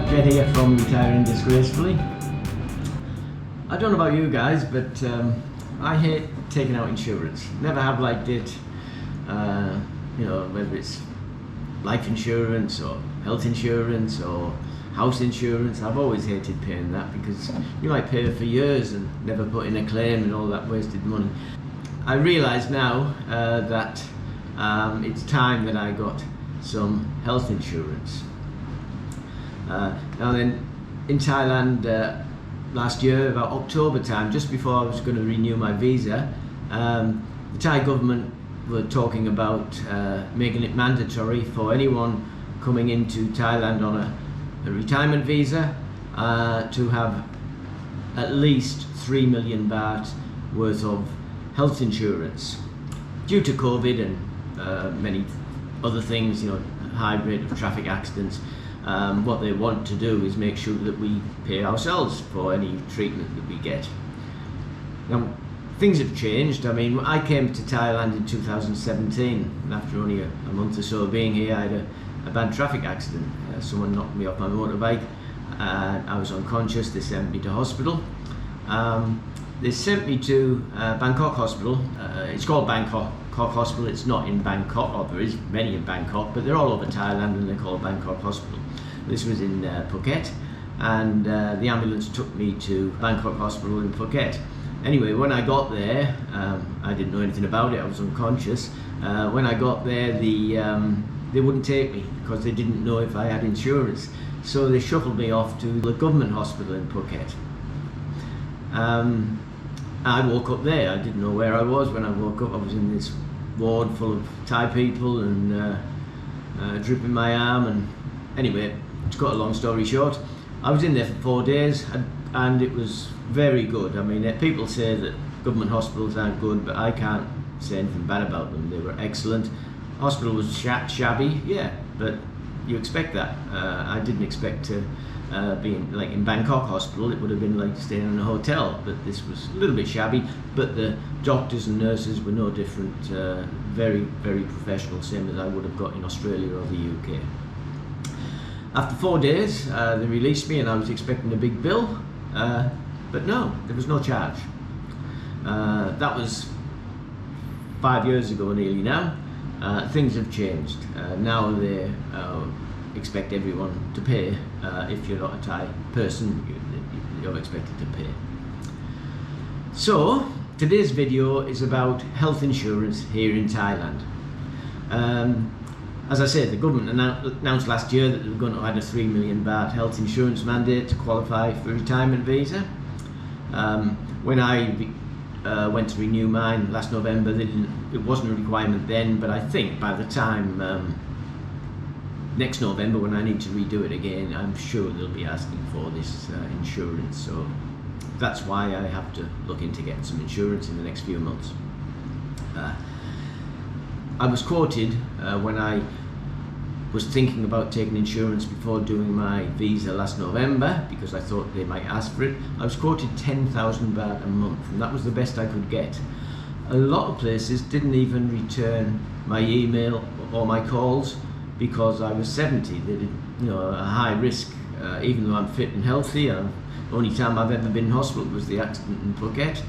Jed here from Retiring Disgracefully. I don't know about you guys, but I hate taking out insurance. Never have liked it. Whether it's life insurance or health insurance or house insurance, I've always hated paying that because you might pay for years and never put in a claim and all that wasted money. I realise now that it's time that I got some health insurance. Now then, in Thailand last year, about October time, just before I was going to renew my visa, the Thai government were talking about making it mandatory for anyone coming into Thailand on a retirement visa to have at least 3 million baht worth of health insurance. Due to COVID and many other things, high rate of traffic accidents, what they want to do is make sure that we pay ourselves for any treatment that we get. Now, things have changed. I mean, I came to Thailand in 2017, and after only a month or so being here, I had a bad traffic accident. Someone knocked me off my motorbike, and I was unconscious. They sent me to hospital. They sent me to Bangkok Hospital. It's called Bangkok Hospital. It's not in Bangkok, or there is many in Bangkok, but they're all over Thailand and they're called Bangkok Hospital. This was in Phuket, and the ambulance took me to Bangkok Hospital in Phuket. Anyway, when I got there, I didn't know anything about it. I was unconscious. When I got there, they wouldn't take me because they didn't know if I had insurance. So they shuffled me off to the government hospital in Phuket. I woke up there. I didn't know where I was when I woke up. I was in this ward full of Thai people and dripping my arm. And anyway, to cut a long story short, I was in there for 4 days and it was very good. I mean, people say that government hospitals aren't good, but I can't say anything bad about them. They were excellent. Hospital was shabby, yeah, but you expect that. I didn't expect to be in Bangkok Hospital. It would have been like staying in a hotel, but this was a little bit shabby. But the doctors and nurses were no different. Very, very professional, same as I would have got in Australia or the UK. After 4 days, they released me, and I was expecting a big bill, but no, there was no charge. That was 5 years ago nearly now. Things have changed. Now they expect everyone to pay. If you're not a Thai person, you're expected to pay. So today's video is about health insurance here in Thailand. As I said, the government announced last year that they were going to add a 3 million baht health insurance mandate to qualify for a retirement visa. When I went to renew mine last November, it wasn't a requirement then, but I think by the time next November, when I need to redo it again, I'm sure they'll be asking for this insurance. So that's why I have to look into getting some insurance in the next few months. I was quoted when I was thinking about taking insurance before doing my visa last November, because I thought they might ask for it. I was quoted 10,000 baht a month, and that was the best I could get. A lot of places didn't even return my email or my calls because I was 70. They did, a high risk, even though I'm fit and healthy. The only time I've ever been in hospital was the accident in Phuket.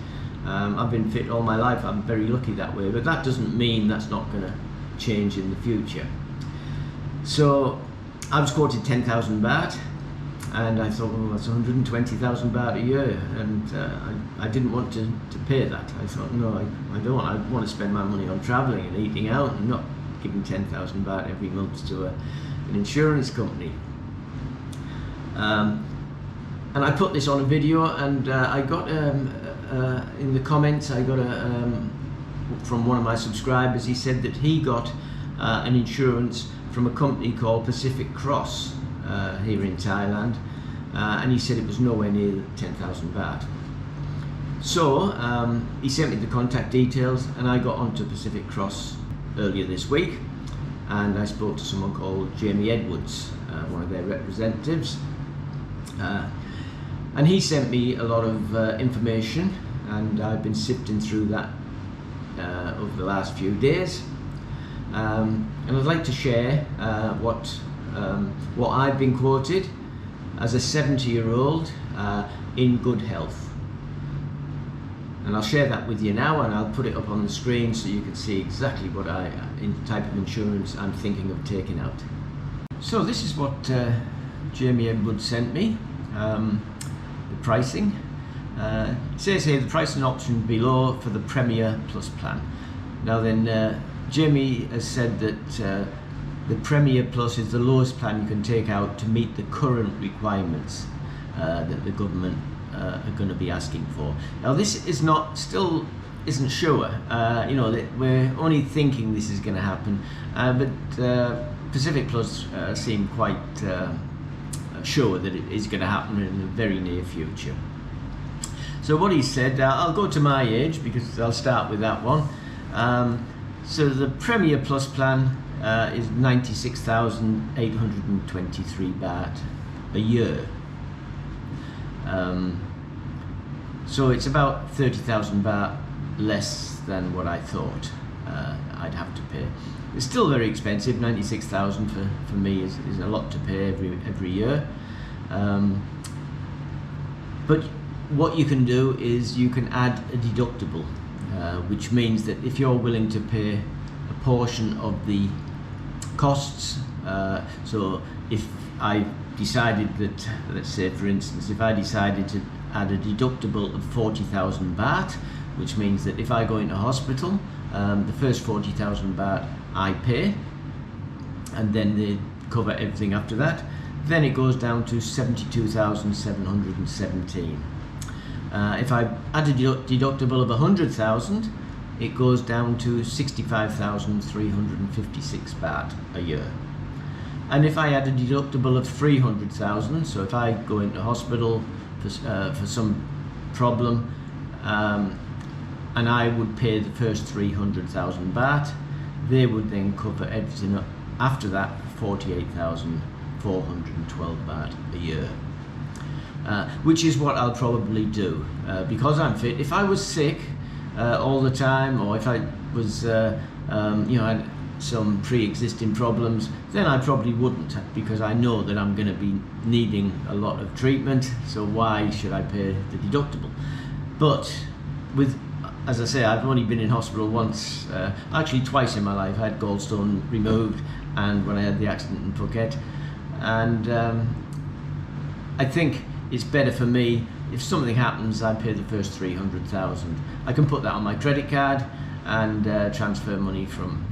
I've been fit all my life. I'm very lucky that way, but that doesn't mean that's not going to change in the future. So I was quoted 10,000 baht, and I thought, well, that's 120,000 baht a year, and I didn't want to pay that. I thought, no, I don't. I want to spend my money on travelling and eating out, and not giving 10,000 baht every month to an insurance company. And I put this on a video, and I got in the comments, I got from one of my subscribers. He said that he got an insurance from a company called Pacific Cross here in Thailand, and he said it was nowhere near 10,000 baht. So he sent me the contact details, and I got onto Pacific Cross earlier this week, and I spoke to someone called Jamie Edwards, one of their representatives, and he sent me a lot of information, and I've been sifting through that over the last few days, and I'd like to share what I've been quoted as a 70-year-old in good health. And I'll share that with you now, and I'll put it up on the screen so you can see exactly what type of insurance I'm thinking of taking out. So this is what Jamie Edwards sent me, the pricing. It says here the pricing option below for the Premier Plus plan. Now then, Jamie has said that the Premier Plus is the lowest plan you can take out to meet the current requirements that the government are going to be asking for. Now this is still isn't sure. We're only thinking this is going to happen, but Pacific Plus seem quite sure that it is going to happen in the very near future. So what he said, I'll go to my age because I'll start with that one. So the Premier Plus plan is 96,823 baht a year. So it's about 30,000 baht less than what I thought I'd have to pay. It's still very expensive. 96,000 for me is a lot to pay every year. But what you can do is you can add a deductible, which means that if you're willing to pay a portion of the costs, so if I decided that, let's say for instance, if I decided to add a deductible of 40,000 baht, which means that if I go into hospital, the first 40,000 baht I pay, and then they cover everything after that, then it goes down to 72,717. If I add a deductible of 100,000, it goes down to 65,356 baht a year. And if I add a deductible of 300,000, so if I go into hospital for some problem, and I would pay the first 300,000 baht, they would then cover everything after that for 48,412 baht a year. Which is what I'll probably do because I'm fit. If I was sick all the time, or if I was, had some pre-existing problems, then I probably wouldn't, because I know that I'm going to be needing a lot of treatment. So why should I pay the deductible? But as I say, I've only been in hospital once, actually twice in my life. I had gallstone removed, and when I had the accident in Phuket, and I think it's better for me if something happens, I pay the first 300,000. I can put that on my credit card and transfer money from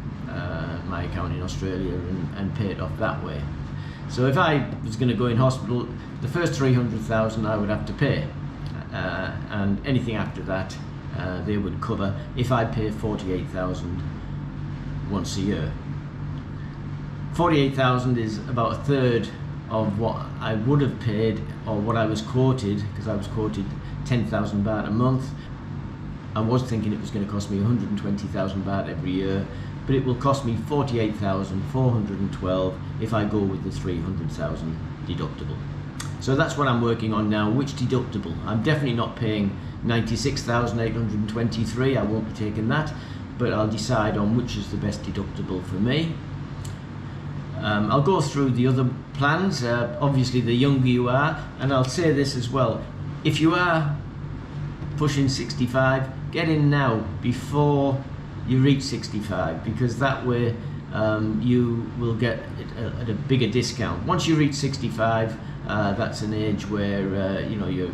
my account in Australia and pay it off that way. So if I was going to go in hospital, the first 300,000 I would have to pay, and anything after that they would cover if I pay 48,000 once a year. 48,000 is about a third of what I would have paid, or what I was quoted, because I was quoted 10,000 baht a month. I was thinking it was going to cost me 120,000 baht every year, but it will cost me 48,412 if I go with the 300,000 deductible. So that's what I'm working on now. Which deductible? I'm definitely not paying 96,823. I won't be taking that, but I'll decide on which is the best deductible for me. I'll go through the other plans. Obviously, the younger you are, and I'll say this as well, if you are pushing 65, get in now before you reach 65, because that way you will get it at a bigger discount. Once you reach 65, that's an age where you're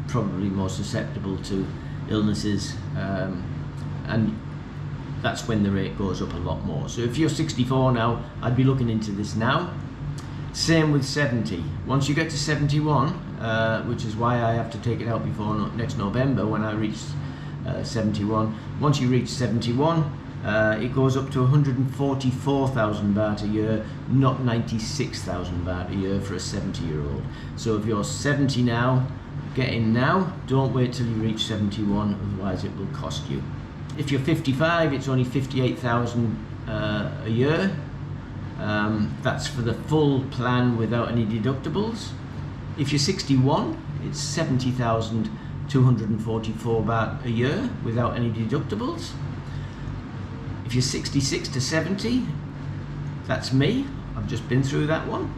probably more susceptible to illnesses, and that's when the rate goes up a lot more. So if you're 64 now, I'd be looking into this now. Same with 70. Once you get to 71, which is why I have to take it out before next November when I reach 71. Once you reach 71, it goes up to 144,000 baht a year, not 96,000 baht a year for a 70-year-old. So if you're 70 now, get in now. Don't wait till you reach 71, otherwise it will cost you. If you're 55, it's only 58,000 a year. That's for the full plan without any deductibles. If you're 61, it's 70,244 baht a year without any deductibles. If you're 66 to 70, that's me. I've just been through that one.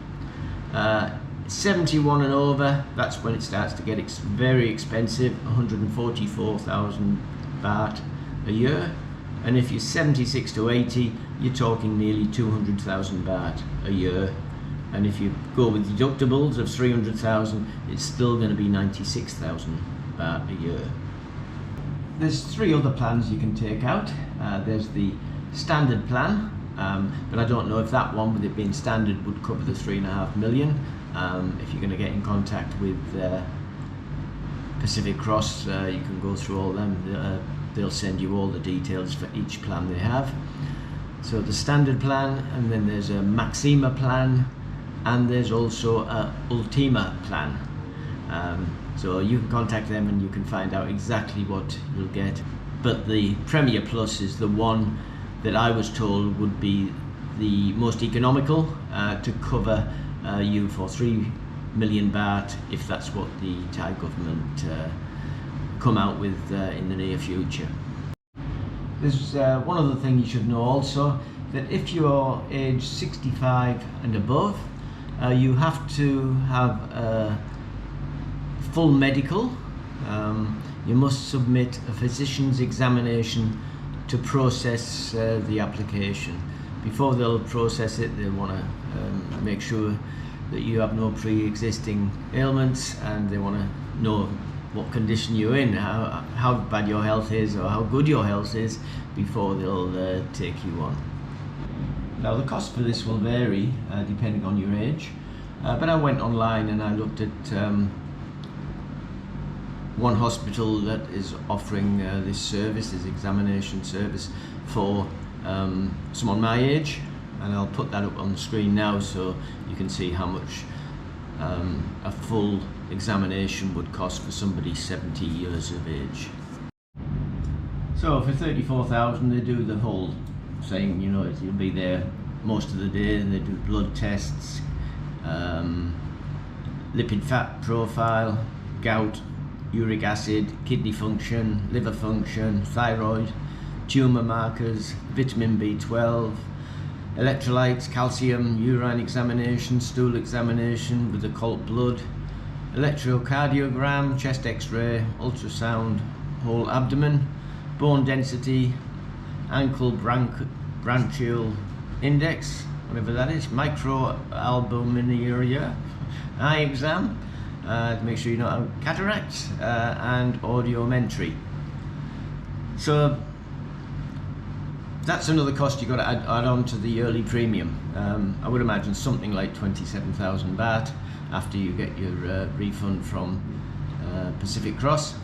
71 and over, that's when it starts to get very expensive, 144,000 baht a year. And if you're 76 to 80, you're talking nearly 200,000 baht a year. And if you go with deductibles of 300,000, it's still going to be 96,000 baht a year. There's three other plans you can take out. There's the standard plan, but I don't know if that one, with it being standard, would cover the 3.5 million. If you're going to get in contact with Pacific Cross, you can go through all them. They'll send you all the details for each plan they have. So the standard plan, and then there's a Maxima plan, and there's also a Ultima plan. So you can contact them and you can find out exactly what you'll get. But the Premier Plus is the one that I was told would be the most economical to cover you for 3 million baht, if that's what the Thai government come out with in the near future. There's one other thing you should know also, that if you're age 65 and above, you have to have full medical. You must submit a physician's examination to process the application. Before they'll process it, they want to make sure that you have no pre-existing ailments, and they want to know what condition you're in, how bad your health is or how good your health is, before they'll take you on. Now the cost for this will vary depending on your age, but I went online and I looked at one hospital that is offering this service, this examination service, for someone my age, and I'll put that up on the screen now so you can see how much a full examination would cost for somebody 70 years of age. So for 34,000 they do the whole thing, you know, you'll be there most of the day, and they do blood tests, lipid fat profile, gout, uric acid, kidney function, liver function, thyroid, tumour markers, vitamin B12, electrolytes, calcium, urine examination, stool examination with occult blood, electrocardiogram, chest x-ray, ultrasound, whole abdomen, bone density, ankle branchial index, whatever that is, microalbuminuria, eye exam, to make sure you don't have cataracts, and audiometry. So that's another cost you've got to add on to the yearly premium. I would imagine something like 27,000 baht after you get your refund from Pacific Cross.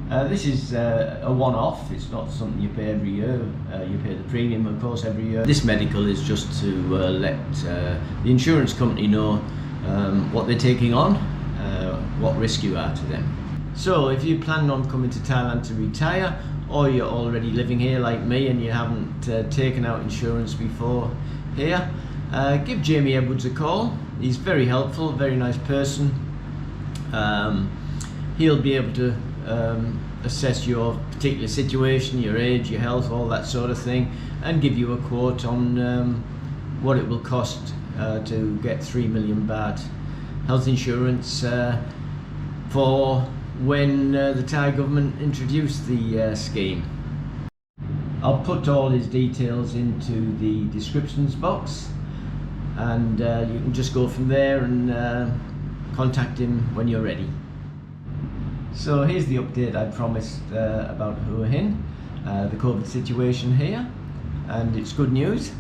This is a one-off, it's not something you pay every year. You pay the premium, of course, every year. This medical is just to let the insurance company know what they're taking on, what risk you are to them. So if you plan on coming to Thailand to retire, or you're already living here like me and you haven't taken out insurance before here, give Jamie Edwards a call. He's very helpful, very nice person. He'll be able to assess your particular situation, your age, your health, all that sort of thing, and give you a quote on what it will cost to get 3 million baht health insurance for when the Thai government introduced the scheme. I'll put all his details into the descriptions box, and you can just go from there and contact him when you're ready. So here's the update I promised about Hua Hin, the COVID situation here, and it's good news.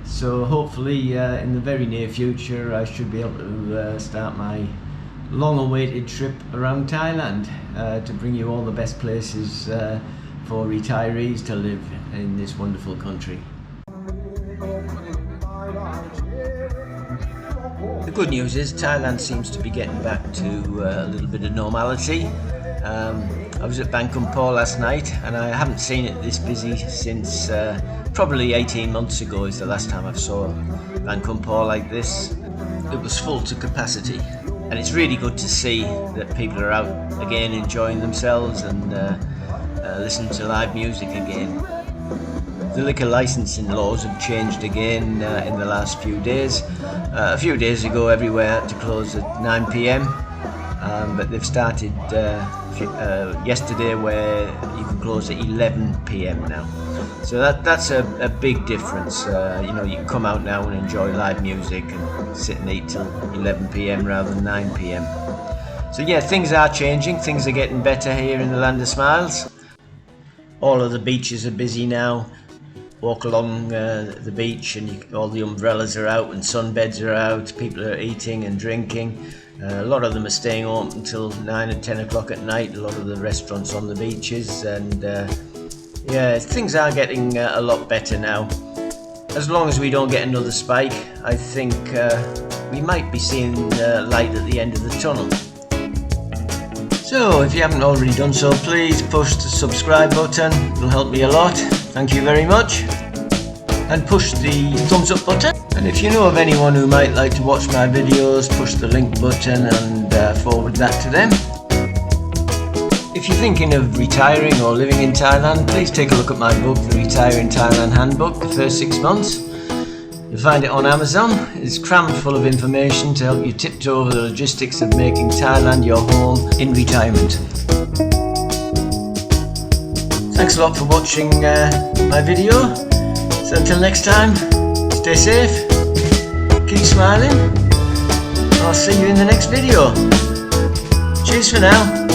So hopefully in the very near future I should be able to start my long-awaited trip around Thailand to bring you all the best places for retirees to live in this wonderful country. The good news is Thailand seems to be getting back to a little bit of normality. I was at Bangkok last night and I haven't seen it this busy since probably 18 months ago is the last time I saw Bangkok like this. It was full to capacity, and it's really good to see that people are out again enjoying themselves and listening to live music again. the liquor licensing laws have changed again in the last few days. A few days ago everywhere had to close at 9 p.m. But they've started yesterday where you can close at 11 p.m. now. So that's a big difference. You know, you can come out now and enjoy live music and sit and eat till 11 p.m. rather than 9 p.m. So yeah, things are changing, things are getting better here in the Land of Smiles. All of the beaches are busy now. Walk along the beach and all the umbrellas are out and sunbeds are out, people are eating and drinking. A lot of them are staying open until 9 and 10 o'clock at night, a lot of the restaurants on the beaches, and yeah, things are getting a lot better now. As long as we don't get another spike, I think we might be seeing light at the end of the tunnel. So if you haven't already done so, please push the subscribe button, it'll help me a lot. Thank you very much. And push the thumbs up button. And if you know of anyone who might like to watch my videos, push the link button and forward that to them. If you're thinking of retiring or living in Thailand, please take a look at my book, The Retire in Thailand Handbook, the first 6 months. You'll find it on Amazon. It's crammed full of information to help you tiptoe over the logistics of making Thailand your home in retirement. Thanks a lot for watching my video. So until next time, stay safe, keep smiling, and I'll see you in the next video. Cheers for now.